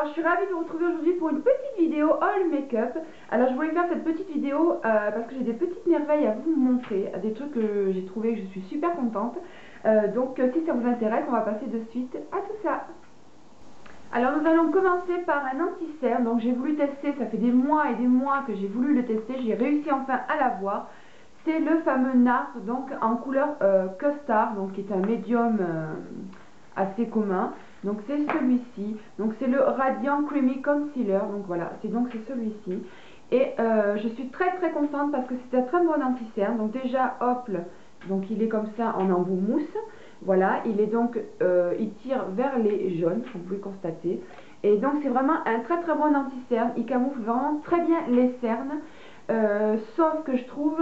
Alors je suis ravie de vous retrouver aujourd'hui pour une petite vidéo haul make-up. Alors je voulais faire cette petite vidéo parce que j'ai des petites merveilles à vous montrer, des trucs que j'ai trouvé que je suis super contente. Donc si ça vous intéresse, on va passer de suite à tout ça. Alors nous allons commencer par un anti-cerne. Donc j'ai voulu tester, ça fait des mois et des mois que j'ai voulu le tester, j'ai réussi enfin à l'avoir. C'est le fameux NARS, donc en couleur custard, donc qui est un médium assez commun. Donc c'est celui-ci, donc c'est le Radiant Creamy Concealer, donc voilà, c'est celui-ci. Et je suis très contente parce que c'est un très bon anti-cerne. Donc déjà, hop, donc il est comme ça en embout mousse. Voilà, il est donc, il tire vers les jaunes, comme vous pouvez constater. Et donc c'est vraiment un très bon anti-cerne. Il camoufle vraiment très bien les cernes. Sauf que je trouve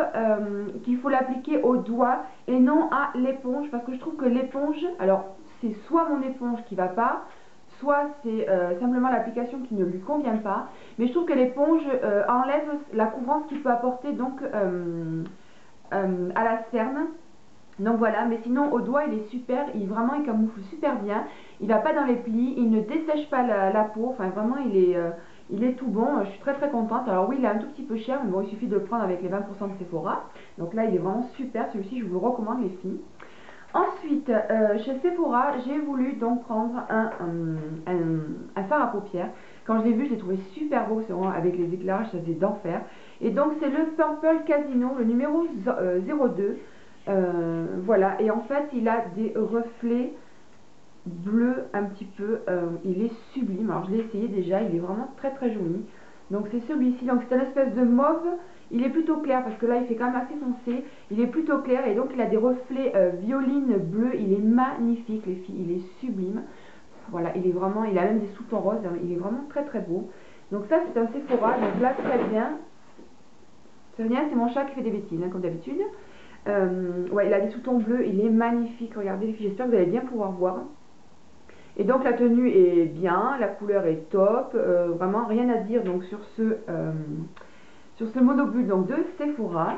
qu'il faut l'appliquer au doigt et non à l'éponge, parce que je trouve que l'éponge, alors c'est soit mon éponge qui va pas, soit c'est simplement l'application qui ne lui convient pas, mais je trouve que l'éponge enlève la couvrance qu'il peut apporter donc à la cerne. Donc voilà, mais sinon au doigt il est super, il camoufle super bien, il va pas dans les plis, il ne dessèche pas la peau, enfin vraiment il est tout bon, je suis très contente. Alors oui, il est un tout petit peu cher, mais bon, il suffit de le prendre avec les 20% de Sephora. Donc là il est vraiment super, celui-ci je vous le recommande les filles. Ensuite, chez Sephora, j'ai voulu donc prendre un fard à paupières. Quand je l'ai vu, je l'ai trouvé super beau, c'est vraiment avec les éclairages, ça faisait d'enfer. Et donc c'est le Purple Casino, le numéro 02. Voilà, et en fait il a des reflets bleus un petit peu, il est sublime. Alors je l'ai essayé déjà, il est vraiment très joli. Donc c'est celui-ci, donc c'est une espèce de mauve, il est plutôt clair parce que là il fait quand même assez foncé, il est plutôt clair et donc il a des reflets violine bleu, il est magnifique les filles, il est sublime. Voilà, il a même des sous-tons roses, il est vraiment très beau. Donc ça c'est un Sephora, donc là très bien. C'est rien, c'est mon chat qui fait des bêtises, hein, comme d'habitude. Ouais, il a des sous-tons bleus, il est magnifique, regardez les filles, j'espère que vous allez bien pouvoir voir. Et donc la tenue est bien, la couleur est top, vraiment rien à dire donc sur ce monobule donc de Sephora.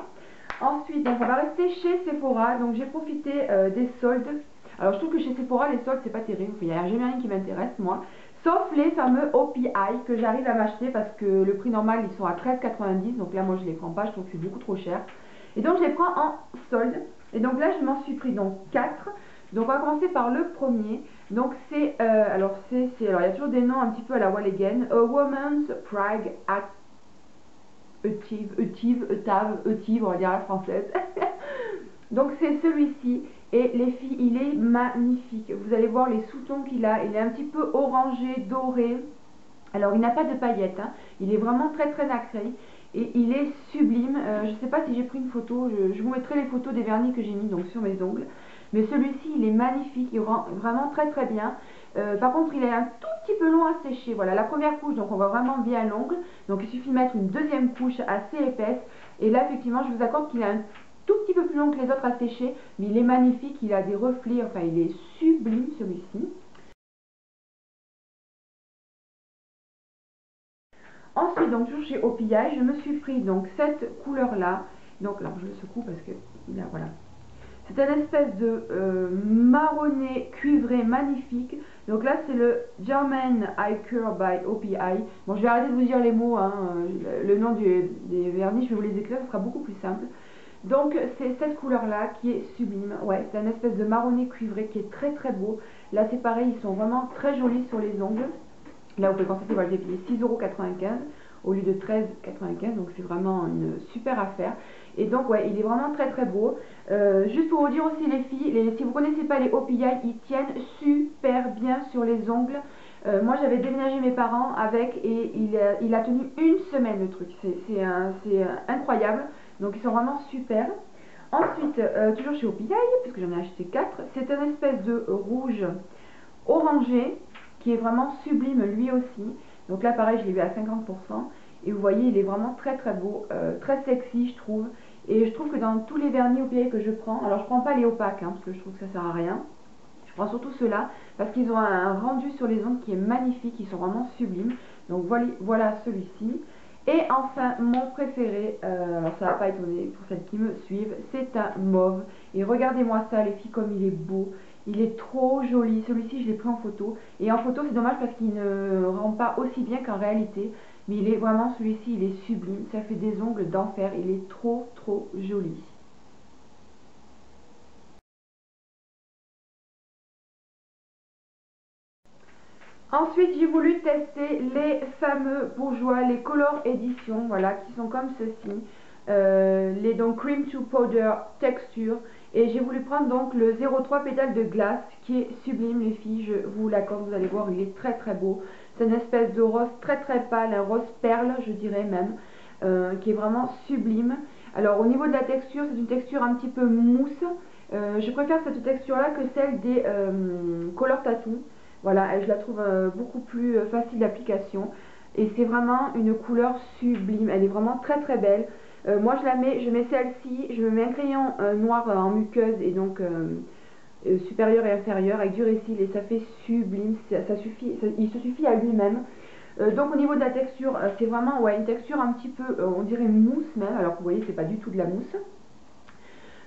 Ensuite, donc on va rester chez Sephora, donc j'ai profité des soldes. Alors je trouve que chez Sephora les soldes c'est pas terrible, il n'y a jamais rien qui m'intéresse moi. Sauf les fameux OPI que j'arrive à m'acheter parce que le prix normal ils sont à 13,90, donc là moi je les prends pas, je trouve que c'est beaucoup trop cher. Et donc je les prends en solde. Et donc là je m'en suis pris donc 4. Donc on va commencer par le premier. Donc c'est, alors il y a toujours des noms un petit peu à la Wall Again. A Woman's Pride at Etive, on va dire à la française. Donc c'est celui-ci. Et les filles, il est magnifique. Vous allez voir les sous-tons qu'il a. Il est un petit peu orangé, doré. Alors il n'a pas de paillettes, hein. Il est vraiment très nacré. Et il est sublime. Je ne sais pas si j'ai pris une photo. Je vous mettrai les photos des vernis que j'ai mis donc sur mes ongles. Mais celui-ci, il est magnifique. Il rend vraiment très bien. Par contre, il est un tout petit peu long à sécher. Voilà, la première couche, donc on voit vraiment bien l'ongle. Donc il suffit de mettre une deuxième couche assez épaisse. Et là, effectivement, je vous accorde qu'il est un tout petit peu plus long que les autres à sécher. Mais il est magnifique. Il a des reflets. Enfin, il est sublime celui-ci. Ensuite, donc toujours chez OPI, je me suis pris donc cette couleur là. Donc là, je le secoue parce que là, voilà. C'est une espèce de marronné cuivré magnifique. Donc là, c'est le German Eye Cure by OPI. Bon, je vais arrêter de vous dire les mots, hein, le nom des vernis, je vais vous les écrire, ce sera beaucoup plus simple. Donc c'est cette couleur là qui est sublime. Ouais, c'est une espèce de marronné cuivré qui est très beau. Là c'est pareil, ils sont vraiment très jolis sur les ongles. Là vous pouvez constater, voilà, j'ai payé 6,95 € au lieu de 13,95 €, donc c'est vraiment une super affaire. Et donc ouais, il est vraiment très beau. Juste pour vous dire aussi les filles, si vous ne connaissez pas les OPI, ils tiennent super bien sur les ongles. Moi j'avais déménagé mes parents avec et il a tenu une semaine le truc, c'est incroyable. Donc ils sont vraiment super. Ensuite, toujours chez OPI, puisque j'en ai acheté 4, c'est une espèce de rouge orangé qui est vraiment sublime lui aussi. Donc là pareil, je l'ai vu à 50%. Et vous voyez, il est vraiment très beau, très sexy je trouve. Et je trouve que dans tous les vernis OPI que je prends, alors je prends pas les opaques, hein, parce que je trouve que ça sert à rien. Je prends surtout ceux-là, parce qu'ils ont un rendu sur les ongles qui est magnifique, ils sont vraiment sublimes. Donc voilà celui-ci. Et enfin, mon préféré, alors ça va pas étonner pour celles qui me suivent, c'est un mauve. Et regardez-moi ça les filles, comme il est beau. Il est trop joli. Celui-ci, je l'ai pris en photo. Et en photo, c'est dommage parce qu'il ne rend pas aussi bien qu'en réalité. Mais il est vraiment, celui-ci, il est sublime. Ça fait des ongles d'enfer. Il est trop, trop joli. Ensuite, j'ai voulu tester les fameux bourgeois, les Color Edition, voilà, qui sont comme ceci. Les donc Cream to Powder texture. Et j'ai voulu prendre donc le 03 pétales de glace, qui est sublime les filles, je vous l'accorde, vous allez voir, il est très très beau. C'est une espèce de rose très très pâle, un rose perle, je dirais même, qui est vraiment sublime. Alors au niveau de la texture, c'est une texture un petit peu mousse. Je préfère cette texture-là que celle des Color Tattoo. Voilà, je la trouve beaucoup plus facile d'application. Et c'est vraiment une couleur sublime. Elle est vraiment très très belle. Moi je mets celle-ci, je me mets un crayon noir en muqueuse et donc supérieur et inférieur avec du récil et ça fait sublime. Ça suffit, il se suffit à lui-même. Donc au niveau de la texture, c'est vraiment ouais, une texture un petit peu, on dirait mousse même. Alors que vous voyez, c'est pas du tout de la mousse.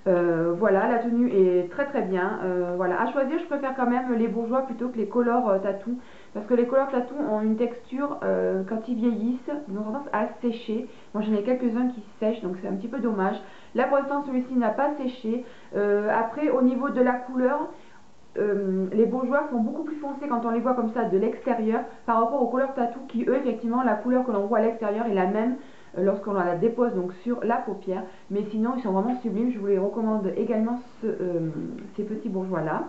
Voilà, la tenue est très très bien. Voilà, à choisir, je préfère quand même les bourgeois plutôt que les color tattoo. Parce que les color tattoo ont une texture, quand ils vieillissent, ils ont tendance à sécher. Moi j'en ai quelques-uns qui sèchent, donc c'est un petit peu dommage. Là pour l'instant celui-ci n'a pas séché. Après au niveau de la couleur, les bourgeois sont beaucoup plus foncés quand on les voit comme ça de l'extérieur par rapport aux couleurs tattoo qui eux effectivement la couleur que l'on voit à l'extérieur est la même lorsqu'on la dépose donc sur la paupière, mais sinon ils sont vraiment sublimes. Je vous les recommande également ces petits bourgeois là.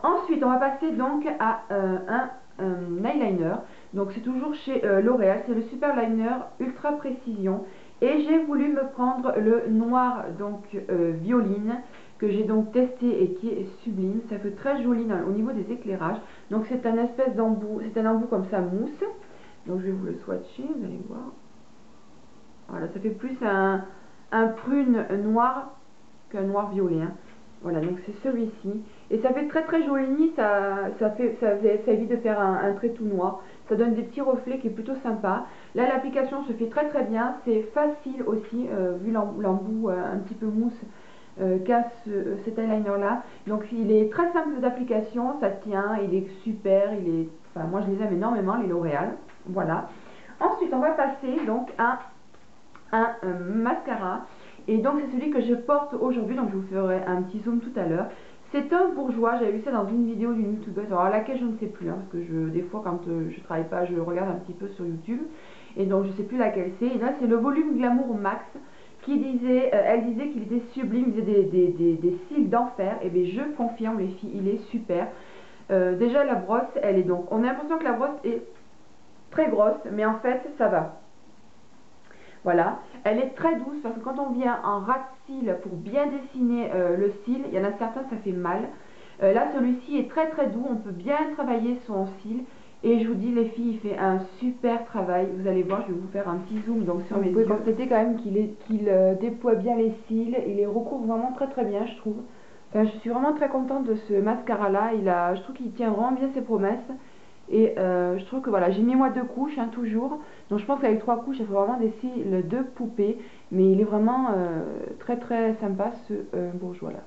Ensuite on va passer donc à un eyeliner, donc c'est toujours chez L'Oréal, c'est le Super Liner Ultra Précision et j'ai voulu me prendre le noir donc violine que j'ai donc testé et qui est sublime. Ça fait très joli au niveau des éclairages. Donc c'est un espèce d'embout, c'est un embout comme ça mousse. Donc je vais vous le swatcher, vous allez voir. Voilà, ça fait plus un prune noir qu'un noir violet. Hein. Voilà, donc c'est celui-ci. Et ça fait très très joli, ça évite de faire un trait tout noir. Ça donne des petits reflets qui est plutôt sympa. Là, l'application se fait très très bien. C'est facile aussi, vu l'embout un petit peu mousse qu'a cet eyeliner là. Donc il est très simple d'application, ça tient, il est super, enfin moi je les aime énormément les L'Oréal. Voilà. Ensuite on va passer donc à un mascara et donc c'est celui que je porte aujourd'hui, donc je vous ferai un petit zoom tout à l'heure. C'est un bourgeois, j'avais vu ça dans une vidéo d'une youtubeuse, alors laquelle je ne sais plus, hein, parce que des fois quand je travaille pas, je regarde un petit peu sur YouTube, et donc je sais plus laquelle c'est, et là c'est le volume Glamour Max, qui disait, elle disait qu'il était sublime, il disait des cils d'enfer, et bien je confirme les filles, il est super. Déjà la brosse, elle est donc, on a l'impression que la brosse est très grosse, mais en fait ça va. Voilà, elle est très douce parce que quand on vient en ras de cils pour bien dessiner le cil, il y en a certains ça fait mal. Là celui-ci est très très doux, on peut bien travailler son cil. Et je vous dis les filles, il fait un super travail. Vous allez voir, je vais vous faire un petit zoom donc sur mes yeux. Vous pouvez constater quand même qu'il déploie bien les cils. Il les recouvre vraiment très très bien je trouve. Enfin, je suis vraiment très contente de ce mascara là. Je trouve qu'il tient vraiment bien ses promesses. Et je trouve que voilà, j'ai mis moi 2 couches, hein, toujours. Donc je pense qu'avec 3 couches, il faut vraiment des cils de poupée. Mais il est vraiment très très sympa ce bourgeois là.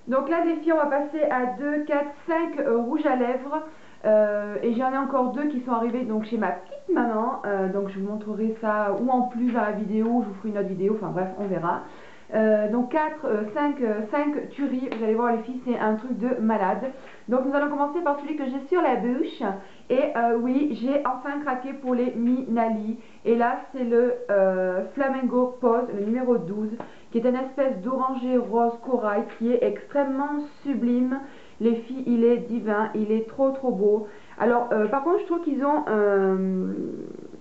Donc là les filles, on va passer à 2, 4, 5 rouges à lèvres. Et j'en ai encore 2 qui sont arrivés donc chez ma petite maman. Donc je vous montrerai ça ou en plus dans la vidéo, je vous ferai une autre vidéo, enfin bref, on verra. Donc 4, 5 tueries, vous allez voir les filles, c'est un truc de malade. Donc nous allons commencer par celui que j'ai sur la bouche. Et oui, j'ai enfin craqué pour les Minali. Et là c'est le Flamingo Pose, le numéro 12, qui est une espèce d'orangé rose corail qui est extrêmement sublime. Les filles, il est divin, il est trop trop beau. Alors par contre je trouve qu'ils ont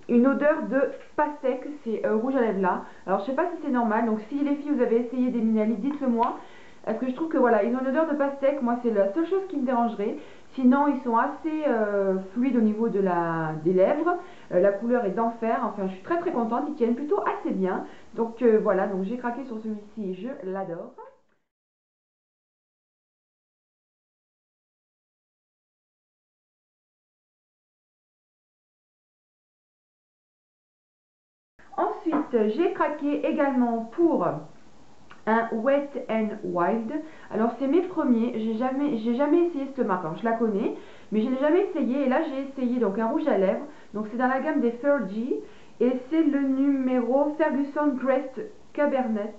une odeur de pastèque, c'est rouge à lèvres là. Alors je sais pas si c'est normal, donc si les filles vous avez essayé des Minali, dites-le moi. Parce que je trouve que voilà, ils ont une odeur de pastèque, moi c'est la seule chose qui me dérangerait. Sinon ils sont assez fluides au niveau des lèvres, la couleur est d'enfer, enfin je suis très très contente, ils tiennent plutôt assez bien. Donc voilà, donc j'ai craqué sur celui-ci, je l'adore. Ensuite, j'ai craqué également pour un Wet n Wild. Alors c'est mes premiers, j'ai jamais essayé cette marque. Alors je la connais, mais je l'ai jamais essayé. Et là j'ai essayé donc un rouge à lèvres. Donc c'est dans la gamme des Fergie et c'est le numéro Ferguson Crest Cabernet.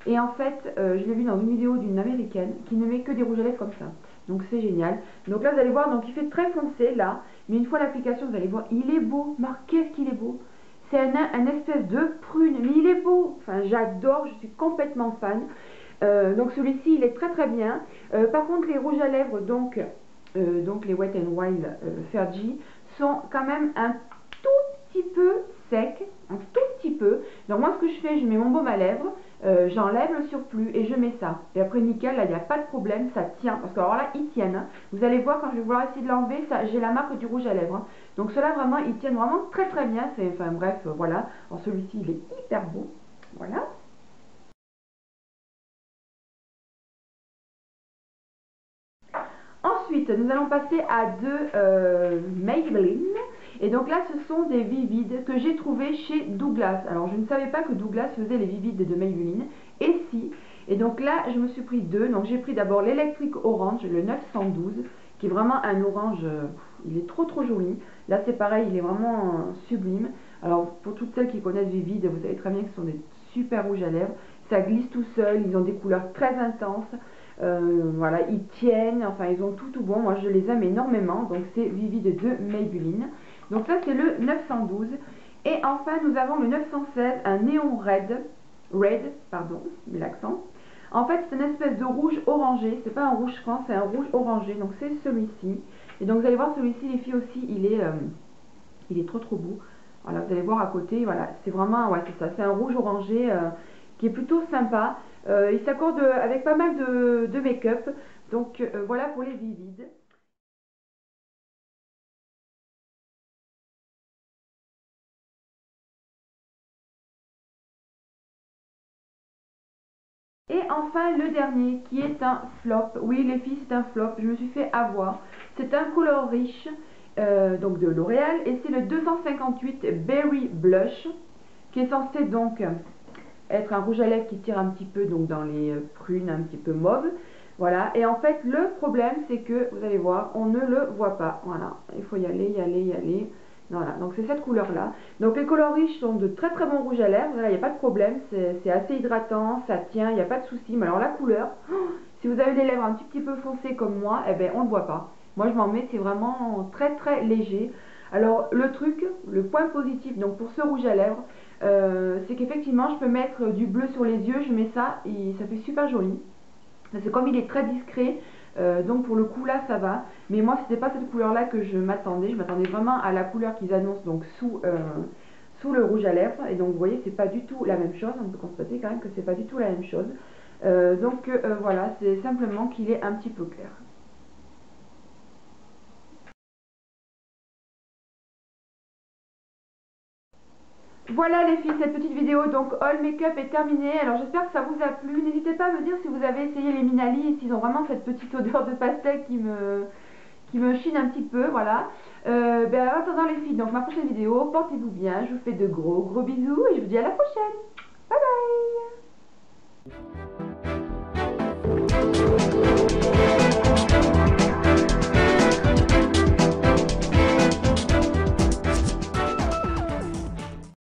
Et en fait, je l'ai vu dans une vidéo d'une américaine qui ne met que des rouges à lèvres comme ça. Donc c'est génial. Donc là vous allez voir, donc il fait très foncé là, mais une fois l'application vous allez voir, il est beau. Marc, qu'est-ce qu'il est beau. C'est un espèce de prune, mais il est beau. Enfin, j'adore, je suis complètement fan. Donc celui-ci, il est très très bien. Par contre, les rouges à lèvres, donc les Wet n Wild Fergie, sont quand même un tout petit peu secs, un tout petit peu. Donc moi, ce que je fais, je mets mon baume à lèvres, j'enlève le surplus et je mets ça. Et après, nickel, là, il n'y a pas de problème, ça tient. Parce que alors là, ils tiennent. Hein. Vous allez voir, quand je vais vouloir essayer de l'enlever, j'ai la marque du rouge à lèvres. Hein. Donc ceux-là, vraiment, ils tiennent vraiment très très bien. Enfin bref, voilà. Alors celui-ci, il est hyper beau. Voilà. Ensuite, nous allons passer à deux Maybelline. Et donc là, ce sont des Vivides que j'ai trouvés chez Douglas. Alors, je ne savais pas que Douglas faisait les Vivides de Maybelline. Et si. Et donc là, je me suis pris deux. Donc j'ai pris d'abord l'Electric Orange, le 912, qui est vraiment un orange, il est trop trop joli. Là, c'est pareil, il est vraiment sublime. Alors, pour toutes celles qui connaissent Vivid, vous savez très bien que ce sont des super rouges à lèvres. Ça glisse tout seul, ils ont des couleurs très intenses. Voilà, ils tiennent, enfin ils ont tout bon, moi je les aime énormément, donc c'est Vivid de Maybelline. Donc là c'est le 912, et enfin nous avons le 916, un néon red, pardon, mais l'accent. En fait c'est une espèce de rouge orangé, c'est pas un rouge franc, c'est un rouge orangé, donc c'est celui-ci. Et donc vous allez voir celui-ci, les filles aussi, il est trop trop beau. Voilà, vous allez voir à côté, voilà, c'est vraiment, ouais c'est ça, c'est un rouge orangé qui est plutôt sympa. Il s'accorde avec pas mal de make-up. Donc voilà pour les Vivides. Et enfin le dernier qui est un flop. Oui les filles c'est un flop, je me suis fait avoir. C'est un color riche, donc de L'Oréal, et c'est le 258 Berry Blush qui est censé donc être un rouge à lèvres qui tire un petit peu donc dans les prunes un petit peu mauve. Voilà, et en fait le problème c'est que, vous allez voir, on ne le voit pas. Voilà, il faut y aller, y aller, y aller. Voilà, donc c'est cette couleur là. Donc les colors riches sont de très très bons rouges à lèvres. Voilà, il n'y a pas de problème, c'est assez hydratant, ça tient, il n'y a pas de souci. Mais alors la couleur, si vous avez les lèvres un petit peu foncées comme moi, eh ben on ne le voit pas. Moi je m'en mets, c'est vraiment très très léger. Alors le truc, le point positif donc pour ce rouge à lèvres, c'est qu'effectivement je peux mettre du bleu sur les yeux, je mets ça et ça fait super joli. C'est comme il est très discret, donc pour le coup là ça va. Mais moi c'était pas cette couleur là que je m'attendais vraiment à la couleur qu'ils annoncent donc sous le rouge à lèvres. Et donc vous voyez c'est pas du tout la même chose, on peut constater quand même que c'est pas du tout la même chose. Voilà, c'est simplement qu'il est un petit peu clair. Voilà les filles, cette petite vidéo donc All Makeup est terminée. Alors j'espère que ça vous a plu. N'hésitez pas à me dire si vous avez essayé les Minali et s'ils ont vraiment cette petite odeur de pastel qui me chine un petit peu, voilà. En attendant les filles, donc ma prochaine vidéo, portez-vous bien, je vous fais de gros gros bisous et je vous dis à la prochaine. Bye bye.